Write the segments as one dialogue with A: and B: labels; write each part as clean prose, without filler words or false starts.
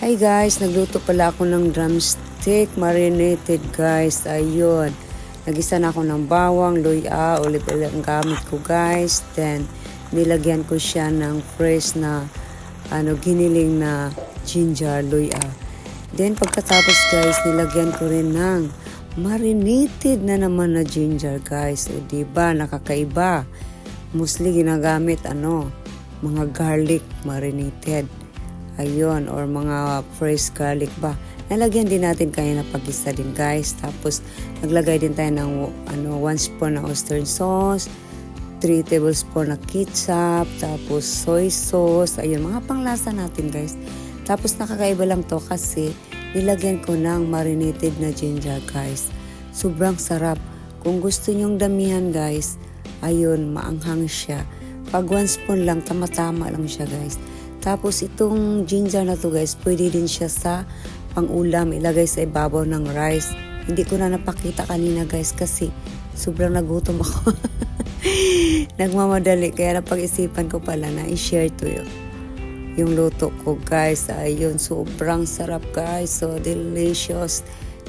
A: Hi guys, nagluto pala ako ng drumstick marinated guys. Ayun. Nagisa na ako ng bawang, luya, olive oil ang gamit ko guys. Then nilagyan ko siya ng fresh na giniling na ginger, luya. Then pagkatapos guys, nilagyan ko rin ng marinated na naman na ginger guys. O diba, nakakaiba. Mostly ginagamit mga garlic marinated. Ayun, or mga fresh garlic ba. Nalagyan din natin kaya na pag-isa din guys. Tapos, naglagay din tayo ng 1 spoon na oyster sauce, 3 tablespoon na ketchup, tapos soy sauce. Ayun, mga panglasa natin guys. Tapos, nakakaiba lang to kasi nilagyan ko ng marinated na ginger guys. Sobrang sarap. Kung gusto nyong damihan guys, ayun, maanghang siya. Pag 1 spoon lang, tama-tama lang siya guys. Tapos itong ginger na to guys, pwede din siya sa pang-ulam, ilagay sa ibabaw ng rice. Hindi ko na napakita kanina guys kasi sobrang nagutom ako. Nagmamadali, kaya napag-isipan ko pala na i-share to yung luto ko guys. Ayun, sobrang sarap guys. So delicious.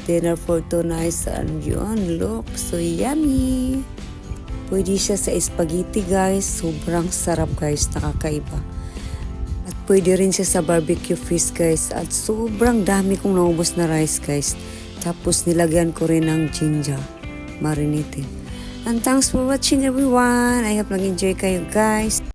A: Dinner for tonight. And yun, look, so yummy. Pwede siya sa spaghetti guys. Sobrang sarap guys, nakakaiba. At pwede rin siya sa barbecue fish guys. At sobrang dami kong naubos na rice guys. Tapos nilagyan ko rin ng ginger marinated. And thanks for watching everyone. I hope nag-enjoy kayo guys.